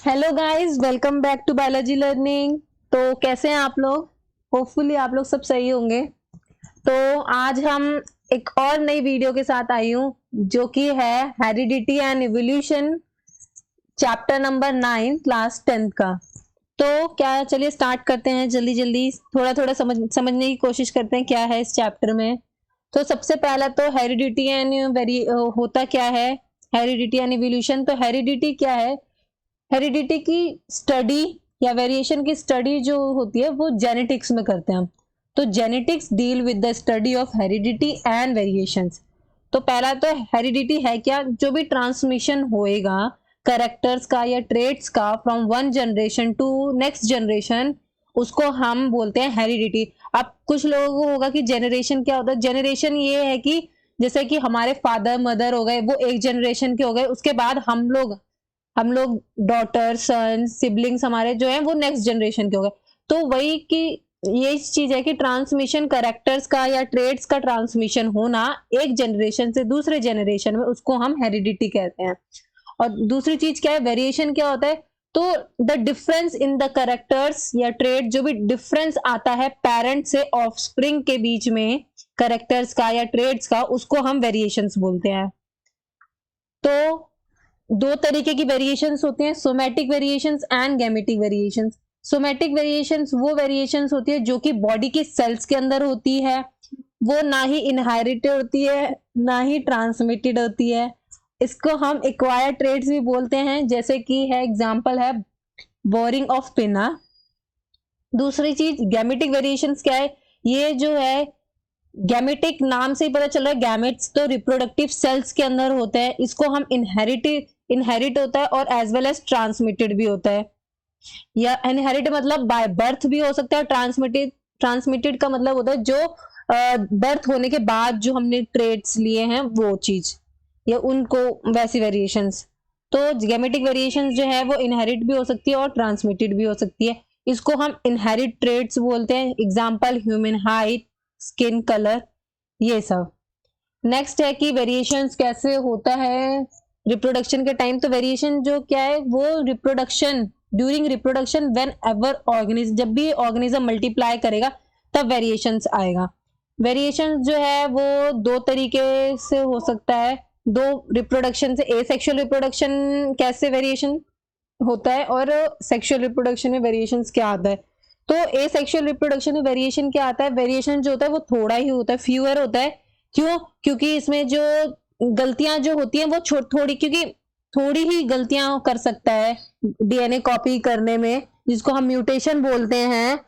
Hello guys, welcome back to biology learning. तो कैसे हैं आप लोग? होपफुली आप लोग सब सही होंगे। तो आज हम एक और नई वीडियो के साथ आई हूँ जो कि है heredity and evolution, chapter number 9 class 10 का। तो क्या, चलिए स्टार्ट करते हैं जल्दी जल्दी, थोड़ा थोड़ा समझने की कोशिश करते हैं क्या है इस चैप्टर में। तो सबसे पहला तो हेरिडिटी एंड होता क्या है, हेरिडिटी एंड इवोल्यूशन। तो हेरिडिटी क्या है? हेरिडिटी की स्टडी या वेरिएशन की स्टडी जो होती है वो जेनेटिक्स में करते हैं हम। तो genetics deal with the study of heredity and variations. तो पहला तो हेरिडिटी है क्या? जो भी ट्रांसमिशन होएगा करेक्टर्स का या ट्रेट्स का from one generation to next generation, उसको हम बोलते हैं हेरिडिटी। अब कुछ लोगों को होगा कि जेनरेशन क्या होता है। जेनरेशन ये है कि जैसे कि हमारे फादर मदर हो गए, वो एक जनरेशन के हो गए, उसके बाद हम लोग डॉटर सन सिबलिंग्स हमारे जो है वो नेक्स्ट जनरेशन के हो गए। तो वही कि ये चीज है कि ट्रांसमिशन करेक्टर्स का या ट्रेड्स का ट्रांसमिशन होना एक जनरेशन से दूसरे जनरेशन में, उसको हम हेरिडिटी कहते हैं। और दूसरी चीज क्या है, वेरिएशन क्या होता है? तो the difference in the characters या ट्रेड, जो भी डिफरेंस आता है पेरेंट से ऑफस्प्रिंग के बीच में करेक्टर्स का या ट्रेड्स का, उसको हम वेरिएशंस बोलते हैं। तो दो तरीके की वेरिएशंस होते हैं, somatic variations and gametic variations. Somatic variations वो वेरिएशंस होती है जो कि बॉडी के सेल्स के अंदर होती है, वो ना ही इनहेरिटेड होती है ना ही ट्रांसमिटेड होती है। इसको हम एक्वायर्ड ट्रेड्स भी बोलते हैं, जैसे कि है एग्जांपल है बोरिंग ऑफ पिना। दूसरी चीज गैमेटिक वेरिएशंस क्या है? ये जो है गैमेटिक नाम से ही पता चल रहा है, गैमेट्स तो रिप्रोडक्टिव सेल्स के अंदर होते हैं। इसको हम इनहेरिट होता है और एज वेल एज ट्रांसमिटेड भी होता है। या इनहेरिट मतलब बाय बर्थ भी हो सकता है, ट्रांसमिटेड का मतलब होता है जो बर्थ होने के बाद जो हमने ट्रेट्स लिए हैं वो चीज, या उनको वैसी वेरिएशंस। तो गैमेटिक वेरिएशंस जो है वो इनहेरिट भी हो सकती है और ट्रांसमिटेड भी हो सकती है। इसको हम इनहेरिट ट्रेट्स बोलते हैं। Example human height, skin colour, ये सब। नेक्स्ट है कि वेरिएशंस कैसे होता है रिप्रोडक्शन के टाइम। तो वेरिएशन जो क्या है वो reproduction, during reproduction when ever organism, जब भी ऑर्गेनिज्म मल्टीप्लाई करेगा तब वेरिएशंस आएगा। वेरिएशन जो है वो दो तरीके से हो सकता है, दो रिप्रोडक्शन से। एसेक्सुअल रिप्रोडक्शन कैसे वेरिएशन होता है और सेक्सुअल रिप्रोडक्शन में वेरिएशंस क्या आता है। तो एसेक्सुअल रिप्रोडक्शन में वेरिएशन क्या आता है? वेरिएशन जो होता है वो थोड़ा ही होता है, फ्यूअर होता है। क्यों? क्योंकि इसमें जो गलतियां जो होती हैं वो थोड़ी, क्योंकि थोड़ी ही गलतियां कर सकता है डीएनए कॉपी करने में, जिसको हम म्यूटेशन बोलते हैं।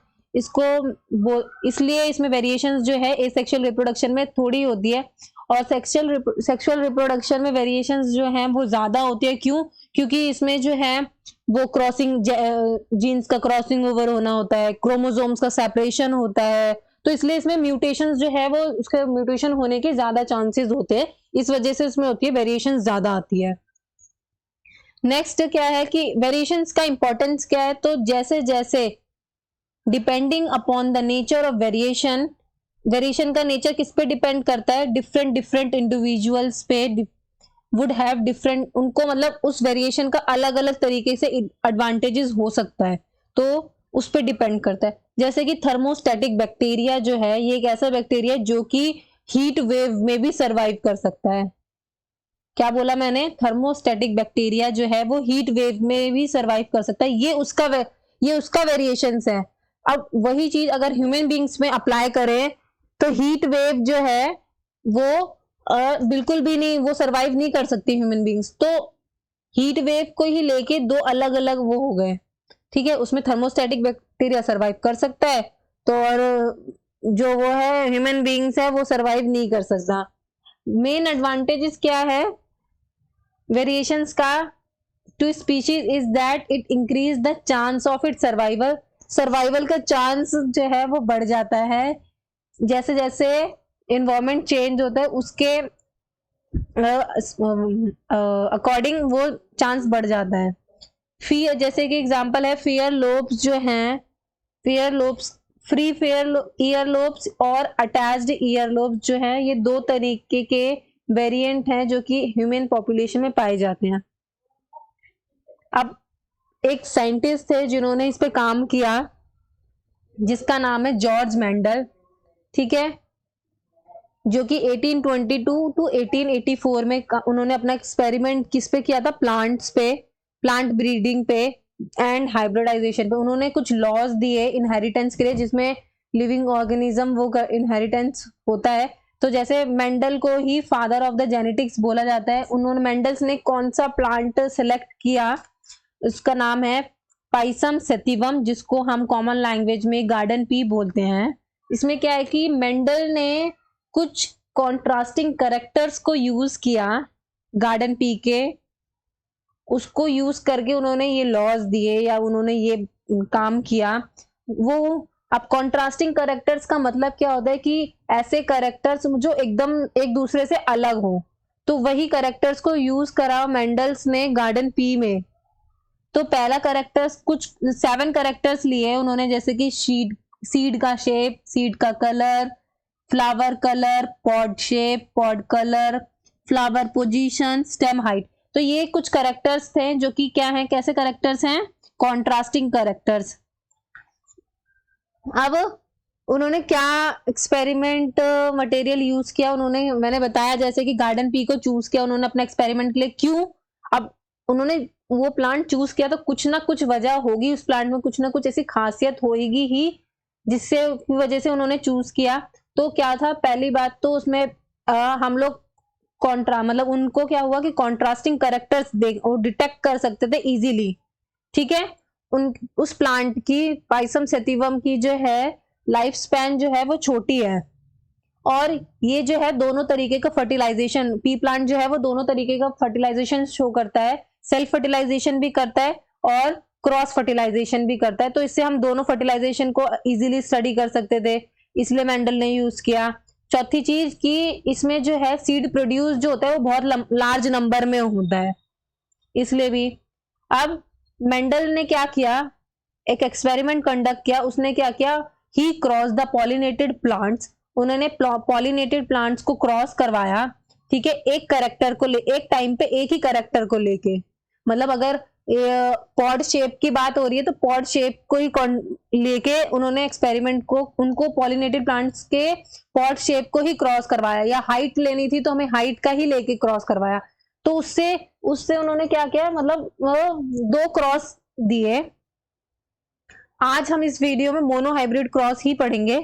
इसलिए इसमें वेरिएशंस जो है एसेक्सुअल रिप्रोडक्शन में थोड़ी होती है, और सेक्सुअल रिप्रोडक्शन में वेरिएशंस जो है वो ज्यादा होती है। क्यों? क्योंकि इसमें जो है वो क्रॉसिंग, जीन्स का क्रॉसिंग ओवर होना होता है, क्रोमोसोम्स का सेपरेशन होता है। तो इसलिए इसमें म्यूटेशंस जो है वो, उसके म्यूटेशन होने के ज्यादा चांसेस होते हैं, इस वजह से इसमें होती है वेरिएशन ज्यादा आती है। नेक्स्ट क्या है कि वेरिएशंस का इंपॉर्टेंस क्या है? तो जैसे जैसे depending upon the nature of variation, variation का नेचर किस पे डिपेंड करता है? डिफरेंट डिफरेंट इंडिविजुअल्स पे वुड हैव डिफरेंट, उनको मतलब उस वेरिएशन का अलग अलग तरीके से एडवांटेजेस हो सकता है, तो उस पर डिपेंड करता है। जैसे कि थर्मोस्टेटिक बैक्टीरिया जो है, ये एक ऐसा बैक्टीरिया जो कि हीट वेव में भी सरवाइव कर सकता है। क्या बोला मैंने? थर्मोस्टेटिक बैक्टीरिया जो है वो हीट वेव में भी सरवाइव कर सकता है। ये उसका वेरिएशंस है। अब वही चीज अगर ह्यूमन बींग्स में अप्लाई करें तो हीट वेव जो है वो बिल्कुल भी नहीं, वो सरवाइव नहीं कर सकती ह्यूमन बींग्स। तो हीट वेव को ही लेके दो अलग अलग वो हो गए, ठीक है। उसमें थर्मोस्टेटिक बैक्टीरिया सरवाइव कर सकता है, तो और जो वो है ह्यूमन बींग्स है वो सरवाइव नहीं कर सकता। मेन एडवांटेजेस क्या है वेरिएशंस का to species is that it increase the chance of it survival. Survival का चांस जो है वो बढ़ जाता है जैसे जैसे इन्वायरमेंट चेंज होता है, उसके अकॉर्डिंग वो चांस बढ़ जाता है। फियर, जैसे कि एग्जांपल है फियर लोब्स जो हैं, fear lobes, free fair year lobes और अटैच्ड ईयर लोब्स जो है, ये दो तरीके के वेरिएंट हैं जो कि ह्यूमन पॉपुलेशन में पाए जाते हैं। अब एक साइंटिस्ट थे जिन्होंने इस पे काम किया, जिसका नाम है जॉर्ज मेंडल, ठीक है, जो कि 1822 टू 1884 में उन्होंने अपना एक्सपेरिमेंट किस पे किया था, प्लांट्स पे, प्लांट ब्रीडिंग पे एंड हाइब्रिडाइजेशन पे। उन्होंने कुछ लॉज दिए इनहेरिटेंस के लिए, जिसमें लिविंग ऑर्गेनिज्म वो इनहेरिटेंस होता है। तो जैसे मेंडल को ही फादर ऑफ द जेनेटिक्स बोला जाता है। उन्होंने मेंडल्स ने कौन सा प्लांट सेलेक्ट किया, उसका नाम है पाइसम सेटिवम, जिसको हम कॉमन लैंग्वेज में गार्डन पी बोलते हैं। इसमें क्या है कि मेंडल ने कुछ कॉन्ट्रास्टिंग कैरेक्टर्स को यूज किया गार्डन पी के, उसको यूज करके उन्होंने ये लॉज दिए या उन्होंने ये काम किया। वो अब कॉन्ट्रास्टिंग कैरेक्टर्स का मतलब क्या होता है कि ऐसे कैरेक्टर्स जो एकदम एक दूसरे से अलग हो, तो वही कैरेक्टर्स को यूज करा मेंडल्स ने गार्डन पी में। तो पहला कैरेक्टर्स कुछ 7 कैरेक्टर्स लिए उन्होंने, जैसे कि सीड का शेप, सीड का colour, flower colour, pod shape, pod colour, flower position, stem height. तो ये कुछ कैरेक्टर्स थे जो कि क्या हैं, कैसे कैरेक्टर्स हैं, कॉन्ट्रास्टिंग कैरेक्टर्स। अब उन्होंने क्या एक्सपेरिमेंट मटेरियल यूज किया, उन्होंने, मैंने बताया जैसे कि गार्डन पी को चूज किया उन्होंने अपने एक्सपेरिमेंट के लिए। क्यों? अब उन्होंने वो प्लांट चूज किया तो कुछ ना कुछ वजह होगी, उस प्लांट में कुछ ना कुछ ऐसी खासियत होगी ही जिससे वजह से उन्होंने चूज किया। तो क्या था, पहली बात तो उसमें हम लोग मतलब उनको क्या हुआ कि कॉन्ट्रास्टिंग कैरेक्टर्स डिटेक्ट कर सकते थे इजीली, ठीक है। उस प्लांट की, पाइसम सेटिवम की जो है लाइफ स्पैन जो है वो छोटी है, और ये जो है दोनों तरीके का फर्टिलाइजेशन, पी प्लांट जो है वो दोनों तरीके का फर्टिलाइजेशन शो करता है, सेल्फ फर्टिलाइजेशन भी करता है और क्रॉस फर्टिलाइजेशन भी करता है। तो इससे हम दोनों फर्टिलाइजेशन को इजीली स्टडी कर सकते थे, इसलिए मेंडल ने यूज किया। चौथी चीज कि इसमें जो है सीड प्रोड्यूस जो होता है वो बहुत लार्ज नंबर में होता है, इसलिए भी। अब मेंडल ने क्या किया, एक एक्सपेरिमेंट कंडक्ट किया। उसने क्या किया, ही क्रॉस द पॉलिनेटेड प्लांट्स, उन्होंने पॉलिनेटेड प्लांट्स को क्रॉस करवाया, ठीक है, एक कैरेक्टर को एक टाइम पे एक ही कैरेक्टर को लेके। मतलब अगर पॉड शेप की बात हो रही है तो पॉड शेप को ही लेके उन्होंने एक्सपेरिमेंट को, उनको पॉलिनेटेड प्लांट्स के पॉड शेप को ही क्रॉस करवाया, या हाइट लेनी थी तो हमें हाइट का ही लेके क्रॉस करवाया। तो उससे उन्होंने क्या किया, मतलब 2 क्रॉस दिए। आज हम इस वीडियो में मोनो हाइब्रिड क्रॉस ही पढ़ेंगे,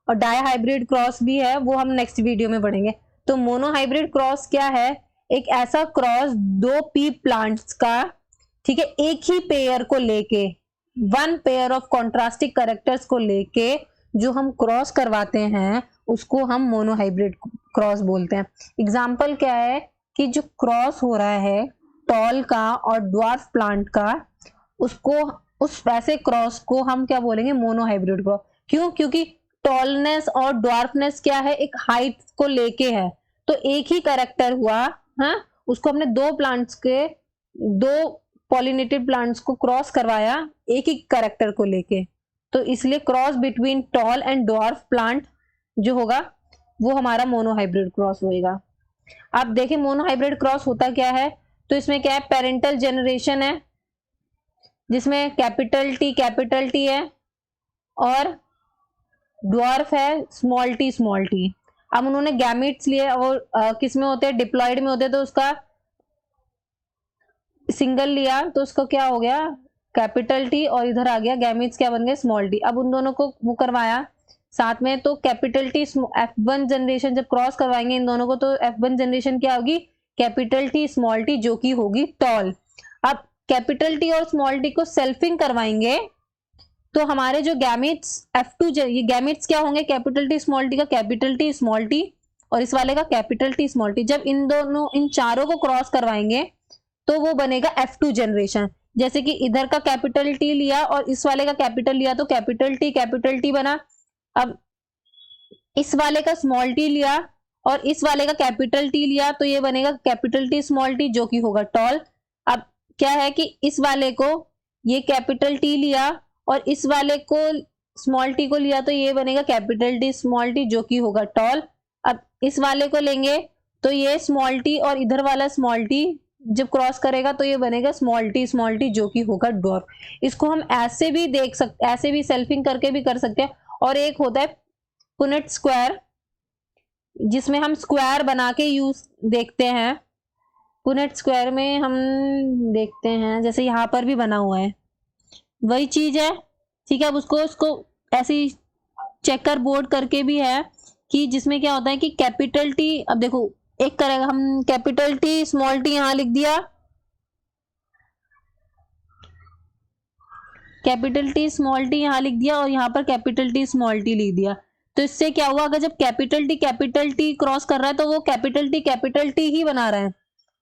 और डाई हाइब्रिड क्रॉस भी है, वो हम नेक्स्ट वीडियो में पढ़ेंगे। तो मोनो हाइब्रिड क्रॉस क्या है, एक ऐसा क्रॉस 2 पी प्लांट्स का, ठीक है, एक ही पेयर को लेके, 1 पेयर ऑफ कॉन्ट्रास्टिक कैरेक्टर्स को लेके जो हम क्रॉस करवाते हैं उसको हम मोनो हाइब्रिड क्रॉस बोलते हैं। एग्जाम्पल क्या है कि जो क्रॉस हो रहा है टॉल का और ड्वार्फ प्लांट का, उसको, उस वैसे क्रॉस को हम क्या बोलेंगे, मोनो हाइब्रिड क्रॉस। क्यों? क्योंकि टॉलनेस और ड्वार्फनेस क्या है, एक हाइट को लेके है, तो एक ही कैरेक्टर हुआ, हाँ, उसको हमने 2 प्लांट्स के, 2 पॉलिनेटेड प्लांट्स को क्रॉस करवाया एक ही कैरेक्टर को लेके, तो इसलिए cross between tall and dwarf plant जो होगा वो हमारा मोनो हाइब्रिड क्रॉस होएगा। आप देखें मोनो हाइब्रिड क्रॉस होता क्या है, तो इसमें क्या है, पेरेंटल जनरेशन है जिसमें कैपिटल टी है, और ड्वार्फ है स्मॉल टी। अब उन्होंने गैमेट्स लिए और किस में होते हैं, डिप्लॉयड में होते हैं, तो उसका सिंगल लिया तो उसको क्या हो गया, कैपिटल टी, और इधर आ गया गैमेट्स क्या बन गए, स्मॉल टी। अब उन दोनों को वो करवाया साथ में, तो कैपिटल टी F1 जनरेशन जब क्रॉस करवाएंगे इन दोनों को, तो F1 जनरेशन क्या होगी, कैपिटल टी स्मॉल टी, जो कि होगी टॉल। अब कैपिटल टी और स्मॉल टी को सेल्फिंग करवाएंगे तो हमारे जो गैमेट्स F2, ये गैमेट्स क्या होंगे, कैपिटल टी स्मॉल टी का कैपिटल टी स्मॉल टी, और इस वाले का कैपिटल टी स्मॉल टी। जब इन चारों को क्रॉस करवाएंगे तो वो बनेगा F2 जनरेशन। जैसे कि इधर का कैपिटल टी लिया और इस वाले का कैपिटल लिया तो कैपिटल टी बना। अब इस वाले का स्मॉल टी लिया और इस वाले का कैपिटल टी लिया तो ये बनेगा कैपिटल टी स्मॉल टी, जो कि होगा टॉल। अब क्या है कि इस वाले को ये कैपिटल टी लिया और इस वाले को स्मॉल टी को लिया तो ये बनेगा कैपिटल टी स्मॉल टी, जो कि होगा टॉल। अब इस वाले को लेंगे तो ये स्मॉल टी और इधर वाला स्मॉल टी जब क्रॉस करेगा तो ये बनेगा स्मॉल टी जो कि होगा ड्वार्फ। इसको हम ऐसे भी देख सकते, ऐसे भी सेल्फिंग करके भी कर सकते हैं। और एक होता है पुनेट स्क्वायर, जिसमें हम स्क्वायर बना के यूज देखते हैं। पुनेट स्क्वायर में हम देखते हैं जैसे यहाँ पर भी बना हुआ है, वही चीज है। ठीक है, अब उसको ऐसे चेकर बोर्ड करके भी है कि जिसमें क्या होता है कि कैपिटल टी, अब देखो एक करेगा, हम कैपिटल टी स्मॉल टी यहां लिख दिया, कैपिटल टी स्मॉल टी यहां लिख दिया और यहाँ पर कैपिटल टी स्मॉल टी लिख दिया। तो इससे क्या हुआ, अगर जब कैपिटल टी क्रॉस कर रहा है तो वो कैपिटल टी ही बना रहा है,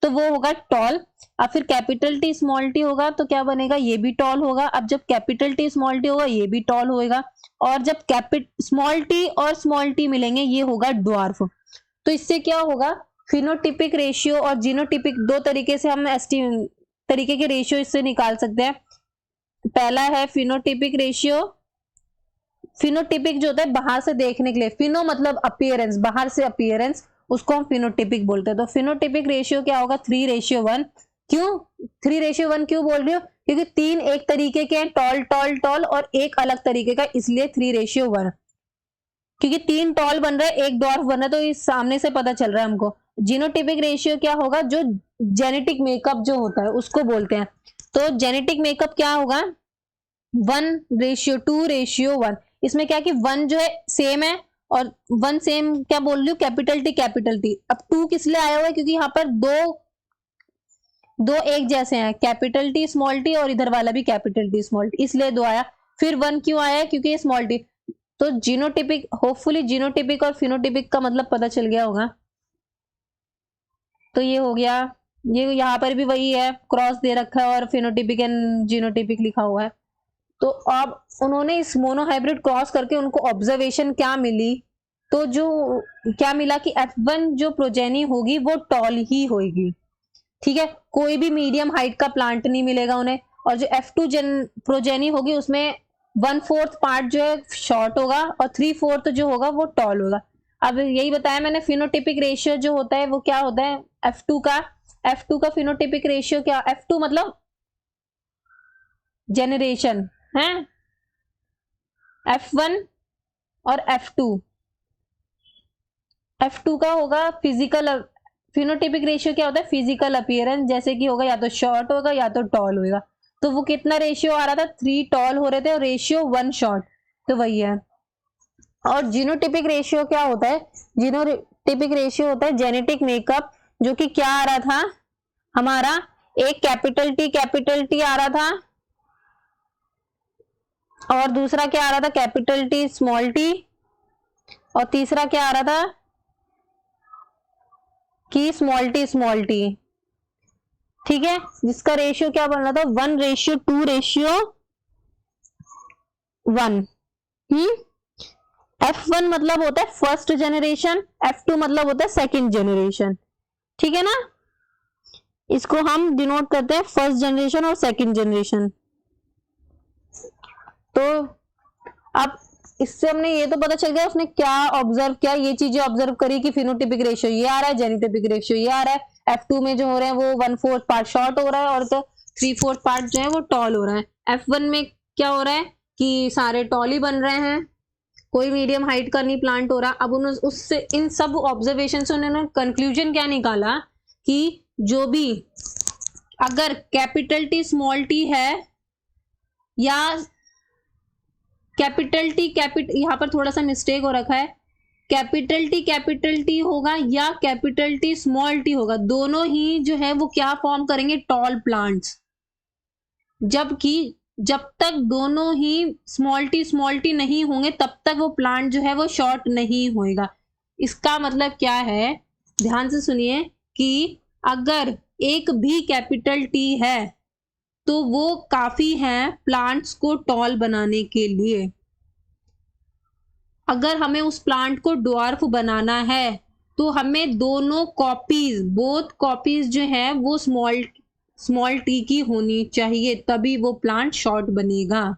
तो वो होगा टॉल। अब फिर कैपिटल टी स्मॉल टी होगा तो क्या बनेगा, ये भी टॉल होगा। अब जब कैपिटल टी स्मॉल टी होगा ये भी टॉल होगा, और जब स्मॉल टी और स्मॉल टी मिलेंगे ये होगा ड्वार्फ। तो इससे क्या होगा, फिनोटिपिक रेशियो और जीनोटिपिक, दो तरीके से हम तरीके के रेशियो इससे निकाल सकते हैं। पहला है फिनोटिपिक रेशियो। फिनोटिपिक जो होता है बाहर से देखने के लिए, फिनो मतलब अपीयरेंस, बाहर से अपीयरेंस, उसको हम फिनोटिपिक बोलते हैं। तो फिनोटिपिक रेशियो क्या होगा, 3:1। क्यों 3:1 क्यों बोल रही हो, क्योंकि 3 एक तरीके के हैं, टॉल टॉल टॉल, और एक अलग तरीके का, इसलिए 3:1। क्योंकि 3 टॉल बन रहा है, एक ड्वार्फ बन रहा है, तो इस सामने से पता चल रहा है हमको। जीनोटिपिक रेशियो क्या होगा, जो जेनेटिक मेकअप जो होता है उसको बोलते हैं। तो जेनेटिक मेकअप क्या होगा, 1:2:1। इसमें क्या कि 1 जो है सेम है, और 1 सेम क्या बोल रही हूँ, कैपिटल टी। अब 2 किस लिए आया हुआ है, क्योंकि यहाँ पर दो एक जैसे हैं, कैपिटल टी स्मॉल टी और इधर वाला भी कैपिटल टी स्मॉल टी, इसलिए 2 आया। फिर 1 क्यों आया है, क्योंकि ये स्मॉल टी। तो जीनोटिपिक, होपफुली जीनोटिपिक और फिनोटिपिक का मतलब पता चल गया होगा। तो ये हो गया, ये यहाँ पर भी वही है, क्रॉस दे रखा है और फिनोटिपिक एंड जीनोटिपिक लिखा हुआ है। तो अब उन्होंने इस मोनोहाइब्रिड क्रॉस करके उनको ऑब्जर्वेशन क्या मिली, तो जो क्या मिला कि F1 जो प्रोजेनी होगी वो टॉल ही होगी। ठीक है, कोई भी मीडियम हाइट का प्लांट नहीं मिलेगा उन्हें। और जो F2 प्रोजेनी होगी उसमें 1/4 पार्ट जो है शॉर्ट होगा और 3/4 जो होगा वो टॉल होगा। अब यही बताया मैंने, फिनोटिपिक रेशियो जो होता है वो क्या होता है, F2 का फिनोटिपिक रेशियो क्या, F2 मतलब जेनरेशन है, F1 और F2 का होगा फिजिकल। फिनोटिपिक रेशियो क्या होता है, फिजिकल अपीयरेंस, जैसे कि होगा या तो शॉर्ट होगा या तो टॉल होगा। तो वो कितना रेशियो आ रहा था, 3 टॉल हो रहे थे और रेशियो 1 शॉर्ट, तो वही है। और जीनोटिपिक रेशियो क्या होता है, जीनोटिपिक रेशियो होता है जेनेटिक मेकअप, जो कि क्या आ रहा था हमारा, एक कैपिटल टी आ रहा था, और दूसरा क्या आ रहा था, कैपिटल टी स्मॉल टी, और तीसरा क्या आ रहा था कि स्मॉल टी। ठीक है, जिसका रेशियो क्या बन रहा था, 1:2:1। F1 मतलब होता है फर्स्ट जनरेशन, F2 मतलब होता है सेकंड जनरेशन। ठीक है ना, इसको हम डिनोट करते हैं फर्स्ट जनरेशन और सेकंड जनरेशन। तो अब इससे हमने ये तो पता चल गया उसने क्या ऑब्जर्व किया, ये चीजें ऑब्जर्व करी कि फिनोटिपिक रेशियो ये आ रहा है, जेनोटिपिक रेशियो ये आ रहा है, F2 में जो हो रहे हैं वो 1/4 पार्ट शॉर्ट हो रहा है और तो 3/4 पार्ट जो है वो टॉल हो रहा है। F1 में क्या हो रहा है कि सारे टॉल ही बन रहे हैं, कोई मीडियम हाइट का नहीं प्लांट हो रहा। अब उन्होंने उससे, इन सब ऑब्जर्वेशन से उन्होंने कंक्लूजन क्या निकाला कि जो भी अगर कैपिटल टी स्मॉल टी है, या कैपिटल टी यहाँ पर थोड़ा सा मिस्टेक हो रखा है, कैपिटल टी होगा या कैपिटल टी स्मॉल टी होगा, दोनों ही जो है वो क्या फॉर्म करेंगे, टॉल प्लांट्स। जबकि जब तक दोनों ही स्मॉल टी नहीं होंगे तब तक वो प्लांट जो है वो शॉर्ट नहीं होएगा। इसका मतलब क्या है, ध्यान से सुनिए कि अगर एक भी कैपिटल टी है तो वो काफी है प्लांट्स को टॉल बनाने के लिए। अगर हमें उस प्लांट को ड्वार्फ बनाना है तो हमें दोनों कॉपीज, बोथ कॉपीज जो है वो स्मॉल टी की होनी चाहिए, तभी वो प्लांट शॉर्ट बनेगा।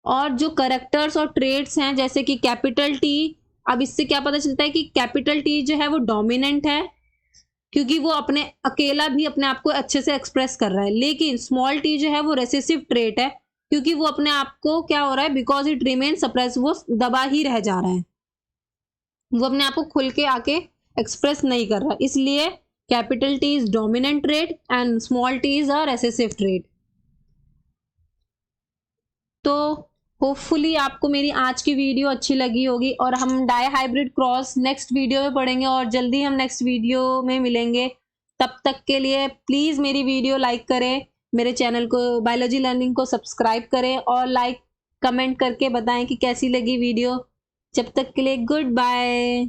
और जो करेक्टर्स और ट्रेड्स हैं जैसे कि कैपिटल टी, अब इससे क्या पता चलता है कि कैपिटल टी जो है वो डोमिनेंट है, क्योंकि वो अपने अकेला भी अपने आप को अच्छे से एक्सप्रेस कर रहा है। लेकिन स्मॉल टी जो है वो रेसेसिव ट्रेट है, क्योंकि वो अपने आप को क्या हो रहा है, बिकॉज इट रिमेन सप्रेस, वो दबा ही रह जा रहा है, वो अपने आप को खुल के आके एक्सप्रेस नहीं कर रहा। इसलिए capital T is dominant trade and small T is a recessive trade. तो होपफुली आपको मेरी आज की वीडियो अच्छी लगी होगी, और हम dihybrid cross next video में पढ़ेंगे, और जल्दी हम नेक्स्ट वीडियो में मिलेंगे। तब तक के लिए प्लीज़ मेरी वीडियो लाइक करें, मेरे चैनल को बायोलॉजी लर्निंग को सब्सक्राइब करें, और लाइक कमेंट करके बताएं कि कैसी लगी वीडियो। जब तक के लिए गुड बाय।